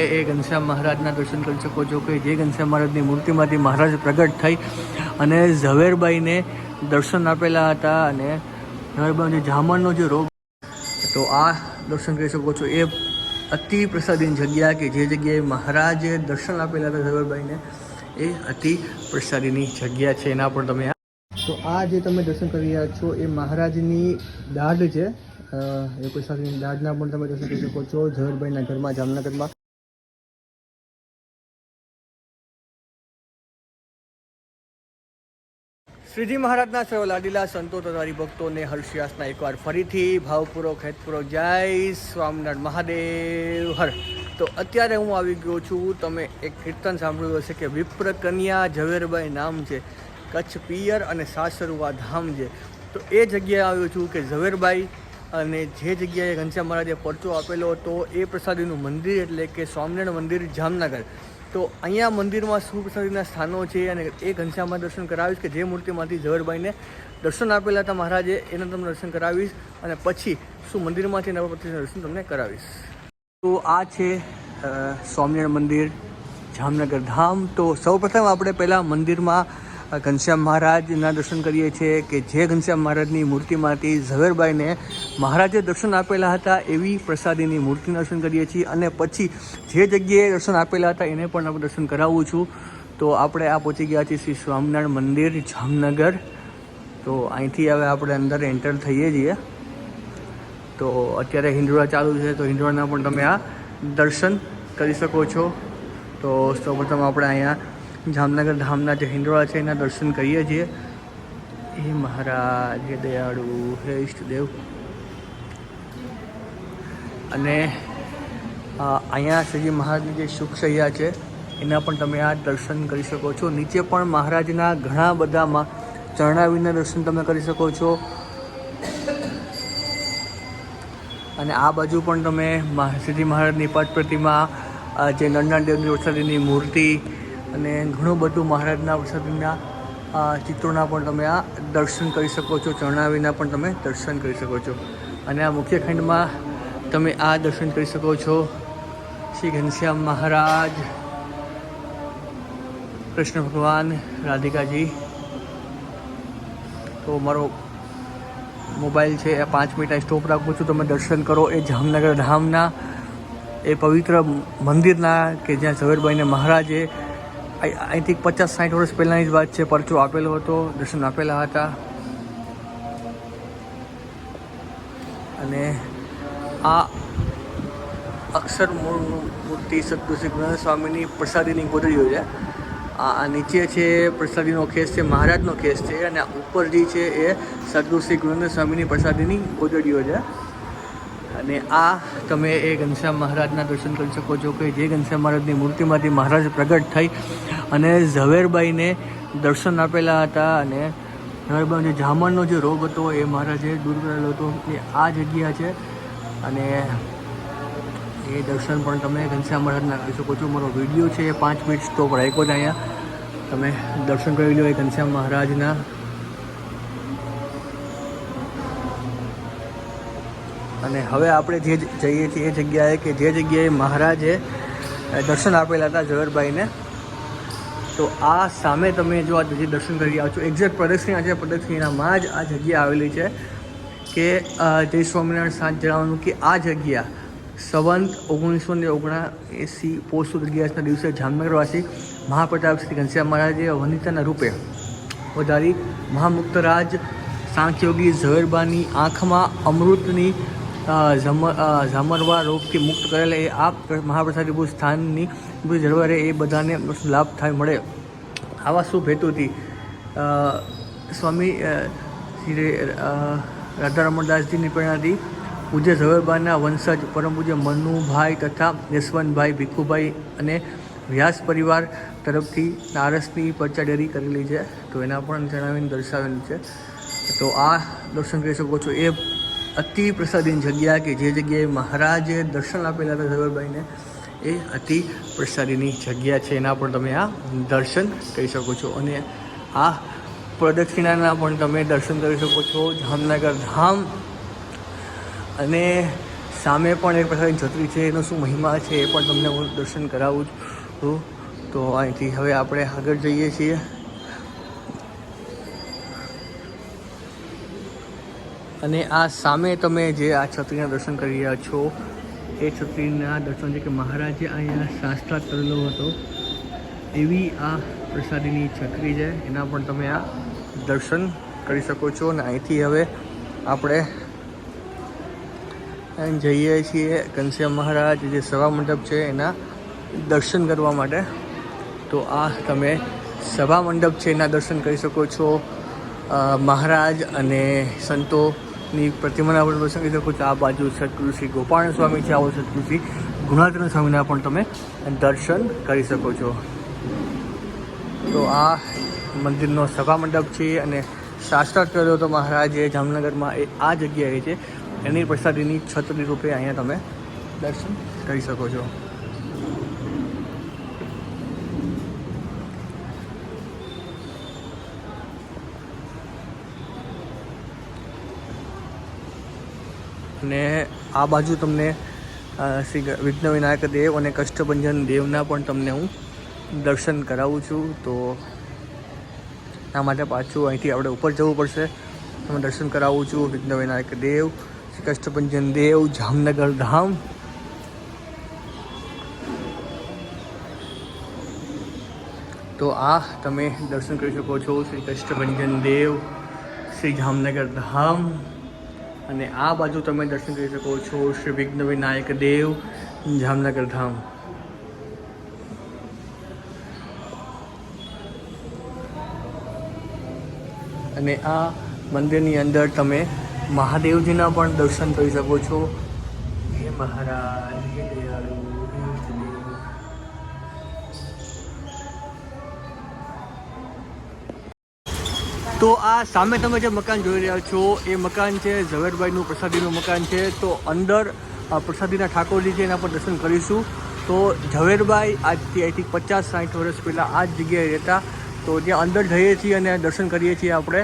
એ ઘનશ્યામ મહારાજના દર્શન કરી શકો છો કે જે ઘનશ્યામ મહારાજની મૂર્તિમાંથી મહારાજ પ્રગટ થઈ અને ઝવેરબાઈને દર્શન આપેલા હતા અને ઝવેરબાઈને જામણનો જે રોગ, તો આ દર્શન કરી શકો છો. એ અતિ પ્રસાદીની જગ્યા કે જે જગ્યાએ મહારાજે દર્શન આપેલા હતા ઝવેરબાઈને, એ અતિ પ્રસાદીની જગ્યા છે. એના પણ તમે તો આ જે તમે દર્શન કરી રહ્યા છો એ મહારાજની દાઢ છે. એ પ્રસાદીની દાઢના પણ તમે દર્શન કરી શકો છો ઝવેરબાઈના ઘરમાં જામનગરમાં. શ્રીજી મહારાજના સર્વ લાડીલા સંતો તથા હરિભક્તોને હર્ષયાસના એકવાર ફરીથી ભાવપૂર્વક હેતપૂર્વક જય સ્વામિનારાયણ મહાદેવ હર. તો અત્યારે હું આવી ગયો છું. તમે એક કીર્તન સાંભળ્યું હશે કે વિપ્ર કન્યા ઝવેરબાઈ નામ છે, કચ્છ પિયર અને સાસરુવા ધામ છે. તો એ જગ્યાએ આવ્યો છું કે ઝવેરબાઈ અને જે જગ્યાએ ઘનશ્યામ મહારાજે પરચો આપેલો હતો એ પ્રસાદીનું મંદિર એટલે કે સ્વામિનારાયણ મંદિર જામનગર. તો અહીંયા મંદિરમાં સુપ્રસાદીના સ્થાનો છે અને એ ઘનશ્યામમાં દર્શન કરાવીશ કે જે મૂર્તિમાંથી ઝવેરબાઈને દર્શન આપેલા હતા મહારાજે, એના તમને દર્શન કરાવીશ અને પછી શું મંદિરમાંથી નવપ્રતિષ્ઠાના દર્શન તમને કરાવીશ. તો આ છે સ્વામિનારાયણ મંદિર જામનગર ધામ. તો સૌપ્રથમ આપણે પહેલાં મંદિરમાં ઘનશ્યામ મહારાજના દર્શન કરીએ છીએ કે જે ઘનશ્યામ મહારાજની મૂર્તિમાંથી ઝવેરબાઈને મહારાજે દર્શન આપેલા હતા એવી પ્રસાદીની મૂર્તિના દર્શન કરીએ છીએ અને પછી જે જગ્યાએ દર્શન આપેલા હતા એને પણ આપણે દર્શન કરાવું છું. તો આપણે આ પહોંચી ગયા છીએ શ્રી સ્વામિનારાયણ મંદિર જામનગર. તો અહીંથી હવે આપણે અંદર એન્ટર થઈએ છીએ. તો અત્યારે હિંડોળા ચાલુ છે, તો હિંડોળાના પણ તમે આ દર્શન કરી શકો છો. તો સૌપ્રથમ આપણે અહીંયા જામનગર ધામના જે હિંડોળા છે એના દર્શન કરીએ છીએ. હે મહારાજ, હે દયાળુ, હે ઈષ્ટદેવ. અને અહીંયા શ્રીજી મહારાજની જે સુખશૈયા છે એના પણ તમે આ દર્શન કરી શકો છો. નીચે પણ મહારાજના ઘણા બધા ચરણાવીના દર્શન તમે કરી શકો છો. અને આ બાજુ પણ તમે શ્રીજી મહારાજની પટ પ્રતિમા, જે નરનાળદેવની પ્રસાદીની મૂર્તિ અને ઘણું બધું મહારાજના પ્રસાદીના ચિત્રોના પણ તમે આ દર્શન કરી શકો છો. ચરણાવીના પણ તમે દર્શન કરી શકો છો. અને આ મુખ્ય ખંડમાં તમે આ દર્શન કરી શકો છો શ્રી ઘનશ્યામ મહારાજ, કૃષ્ણ ભગવાન, રાધિકાજી. તો મારો મોબાઈલ છે એ 5 મિનિટ સ્ટોપ રાખું છું. તમે દર્શન કરો એ જામનગર ધામના, એ પવિત્ર મંદિરના કે જ્યાં ઝવેરબાઈને મહારાજે અહીંથી 50-60 વર્ષ પહેલાંની જ વાત છે, પરચો આપેલો હતો, દર્શન આપેલા હતા. અને આ અક્ષર મૂર્તિ સદગુરુ શ્રી ગુરુનાનક સ્વામીની પ્રસાદીની ગોદડીઓ છે. આ નીચે છે પ્રસાદીનો ખેસ છે, મહારાજનો ખેસ છે, અને ઉપર જે છે એ સદગુરુ શ્રી ગુરુનાનક સ્વામીની પ્રસાદીની ગોદડીઓ છે. અને આ તમે એ ઘનશ્યામ મહારાજના દર્શન કરી શકો છો કે જે ઘનશ્યામ મહારાજની મૂર્તિમાંથી મહારાજ પ્રગટ થઈ અને ઝવેરબાઈને દર્શન આપેલા હતા અને ઝવેરબાઈને જે જામણનો જે રોગ હતો એ મહારાજે દૂર કરેલો હતો. એ આ જગ્યા છે અને એ દર્શન પણ તમે ઘનશ્યામ મહારાજના કરી શકો છો. મારો વિડીયો છે એ 5 મિનિટ સ્ટોપ રાખ્યો છે. અહીંયા તમે દર્શન કરી લો એ ઘનશ્યામ મહારાજના. અને હવે આપણે જે જઈએ છીએ એ જગ્યાએ કે જે જગ્યાએ મહારાજે દર્શન આપેલા હતા ઝવેરબાઈને. તો આ સામે તમે જો આ જે દર્શન કરી રહ્યા છો, એક્ઝેક્ટ પ્રદક્ષિણા છે, પ્રદક્ષિણામાં જ આ જગ્યા આવેલી છે કે જય સ્વામિનારાયણ સાંજ જણાવવાનું કે આ જગ્યા સંવંત 1979 પોષ સુદ 11ના દિવસે જામનગરવાસી મહાપ્રતાપ શ્રી ઘનશ્યામ મહારાજે વનિતાના રૂપે વધારી મહામુક્તરાજ સાંખ્યોગી ઝવેરબાની આંખમાં અમૃતની ઝામરવા રોગથી મુક્ત કરેલા એ આ મહાપ્રસાદીભૂત સ્થાનની જળવારે એ બધાને લાભ થાય મળે આવા શુભ હેતુથી સ્વામી શ્રી રાધારમણદાસજીની પ્રેરણાથી પૂજ્ય ઝવેરબાના વંશજ પરમ પૂજ્ય મનુભાઈ તથા યશવંતભાઈ, ભીખુભાઈ અને વ્યાસ પરિવાર તરફથી નારસની પરચાડેરી કરેલી છે. તો એના પણ જણાવીને દર્શાવેલું છે. તો આ દર્શન કરી શકો છો. એ અતિ પ્રસાદીની જગ્યા કે જે જગ્યાએ મહારાજે દર્શન આપેલા હતા ઝવેરબાઈને, એ અતિ પ્રસાદીની જગ્યા છે. એના પણ તમે આ દર્શન કરી શકો છો. અને આ પ્રદક્ષિણાના પણ તમે દર્શન કરી શકો છો જામનગર ધામ. અને સામે પણ એક પ્રકારની છત્રી છે, એનો શું મહિમા છે એ પણ તમને હું દર્શન કરાવું છું. તો અહીંથી હવે આપણે આગળ જઈએ છીએ. અને આ સામે તમે જે આ છત્રીના દર્શન કરી રહ્યા છો એ છત્રીના દર્શન છે કે મહારાજે અહીંયા શાસ્ત્રાર્થ કરેલો હતો એવી આ પ્રસાદીની છત્રી છે, એના પણ તમે આ દર્શન કરી શકો છો. અને અહીંથી હવે આપણે જઈએ છીએ ઘનશ્યામ મહારાજ જે સભા મંડપ છે એના દર્શન કરવા માટે. તો આ તમે સભા મંડપ છે એના દર્શન કરી શકો છો. મહારાજ અને સંતોની પ્રતિમાના પણ દર્શન કરી શકો છો. આ બાજુ સદગુરુ શ્રી ગોપાલ સ્વામી છે, આવો સદગુરુ શ્રી ગુણાત્રણ સ્વામીના પણ તમે દર્શન કરી શકો છો. તો આ મંદિરનો સભા મંડપ છે અને શાસ્ત્રાર્થ કર્યો હતો મહારાજે જામનગરમાં એ આ જગ્યાએ છે. એની પ્રસાદીની છત્રી રૂપે અહીંયા તમે દર્શન કરી શકો છો. અને આ બાજુ તમને શ્રી વિઘ્ન વિનાયક દેવ અને કષ્ટભંજન દેવના પણ તમને હું દર્શન કરાવું છું. તો આ માટે પાછું અહીંથી આપણે ઉપર જવું પડશે. તમે દર્શન કરાવું છું વિઘ્ન વિનાયક દેવ, શ્રી કષ્ટભંજન દેવ, જામનગર ધામ. તો આ તમે દર્શન કરી શકો છો શ્રી કષ્ટભંજન દેવ, શ્રી જામનગર ધામ. અને આ બાજુ તમે દર્શન કરી શકો છો શ્રી વિઘ્ન વિનાયક દેવ, જામનગર ધામ. અને આ મંદિરની અંદર તમે મહાદેવજીના પણ દર્શન કરી શકો છો. હે મહારાજ, હે દયાળુ, હે ઈષ્ટદેવ. તો આ સામે તમે જે મકાન જોઈ રહ્યા છો એ મકાન છે ઝવેરભાઈનું પ્રસાદીનું મકાન છે. તો અંદર પ્રસાદીના ઠાકોરજી છે એના પર દર્શન કરીશું. તો ઝવેરભાઈ આજથી અહીંથી 50-60 વર્ષ પહેલાં આ જ જગ્યાએ રહેતા. તો ત્યાં અંદર જઈએ છીએ અને દર્શન કરીએ છીએ આપણે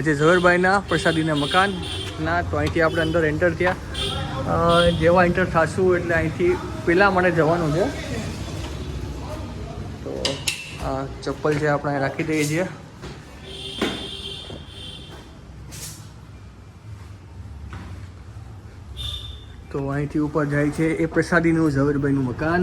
જે ઝવેરભાઈના પ્રસાદીના મકાનના. તો અહીંથી આપણે અંદર એન્ટર થયા. જેવા એન્ટર થશું એટલે અહીંથી પેલા માટે જવાનું છે. તો આ ચપ્પલ છે આપણે રાખી દઈએ છીએ. તો અહીંથી ઉપર જાય છે એ પ્રસાદીનું ઝવેરભાઈનું મકાન.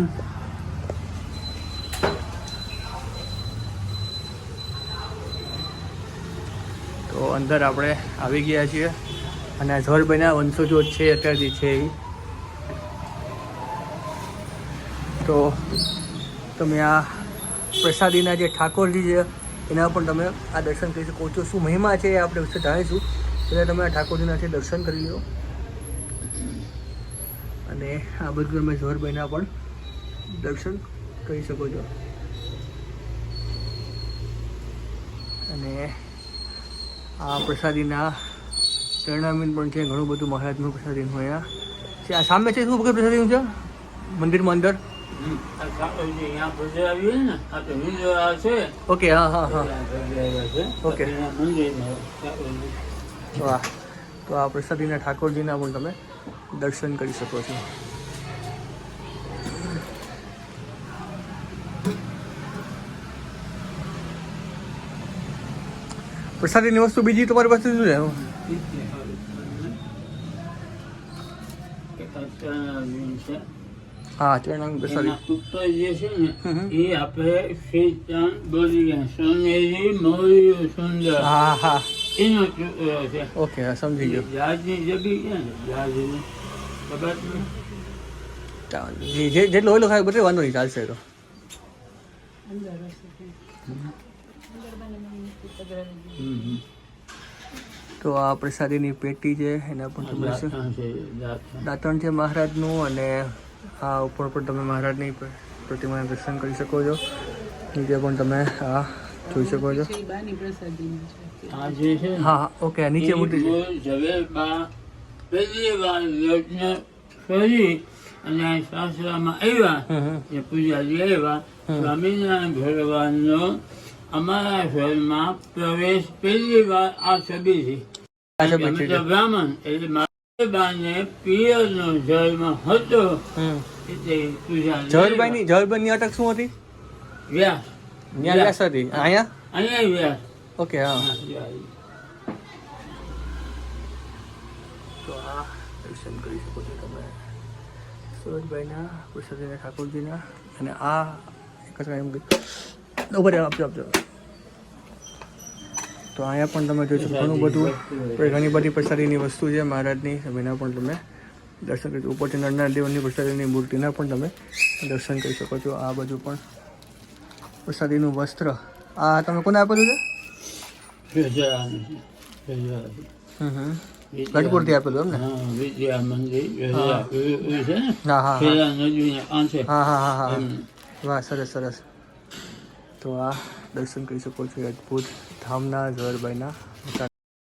તો અંદર આપણે આવી ગયા છીએ અને આ ઝવેરભાઈના વંશજો છે અત્યારથી છે એ. તો તમે આ પ્રસાદીના જે ઠાકોરજી છે એના પણ તમે આ દર્શન કરી શકો છો. શું મહિમા છે એ આપણે વિશે જાણીશું. એટલે તમે આ ઠાકોરજીના છે દર્શન કરી લો. અને આ બધું તમે ઝવેરભાઈના પણ દર્શન કરી શકો છો. અને આ પ્રસાદીના ચરણામીન પણ છે, ઘણું બધું મહારાજનું પ્રસાદીનું અહીંયા છે. આ સામે છે શું વખત પ્રસાદીનું છે મંદિરમાં અંદર? ઓકે, હા હા હા, ઓકે. વાહ. તો આ પ્રસાદીના ઠાકોરજીના પણ તમે દર્શન કરી શકો છો. પ્રસાદીની વસ્તુ બીજી તમારી પાસે શું છે? હા, ચરણામી પ્રસાદી જે છે ને એ આપણે શ્રી ચાંદ બોલી સોનેરી મોરી સુંદર. હા હા, એનો ટુકડો છે. ઓકે, સમજી ગયો. જહાજની જગી છે ને જહાજની ખબર જેટલો ઓઈલો ખાય બધે વાંધો નહીં, ચાલશે. તો આ પ્રસાદીની પેટી છે એના પણ તમે દાંતણ છે મહારાજનું. અને આ ઉપર પણ તમે મહારાજની પ્રતિમાના દર્શન કરી શકો છો. નીચે પણ તમે આ જોઈ શકો છો. આ જે છે હા, ઓકે. નીચે મૂર્તિ છે. ઝવેરબા પહેલી વાર યજ્ઞ કરી અને શાસ્ત્રમાં આવ્યા જે પૂજારી આવ્યા. સ્વામિનારાયણ ભગવાનનો અમારા ઘરમાં પ્રવેશ પહેલી વાર આ છબીથી. બ્રાહ્મણ એટલે બાને પિયરનો જન્મ હતો હમ એટલે પૂજા ઝવેરભાઈની અટક શું હતી? વ્યાસ ત્યાં વ્યાસ હતી. અહીંયા અહીંયા વ્યાસ ઓકે હા. હા, વ્યાસ. તો આ દર્શન કરી શકો છો તમે સુરજભાઈના, કૃષ્ણજીના, ઠાકોરજીના. અને આ એક જ એમ ઉભા રહો, આપજો. તો અહીંયા પણ તમે જોઈ શકો ઘણું બધું, ઘણી બધી પ્રસાદીની વસ્તુ છે મહારાજની. એના પણ તમે દર્શન કરી શકો. ઉપરથી નરનાથ દેવની પ્રસાદીની મૂર્તિના પણ તમે દર્શન કરી શકો છો. આ બધું પણ પ્રસાદીનું વસ્ત્ર. આ તમે કોને આપેલું છે? ગજરાનું છે, ગજરાનું. હમ ગઢપુરથી આપેલું એમ ને? હા, વિદ્યા મંદિર ગજરા એ છે ને, હા હા પેલા નદીને કાંઠે. હા હા હા હા એમ. વાહ, સરસ સરસ. તો આ દર્શન કરી શકો છો અદ્ભુત ધામના ઝવેરભાઈના.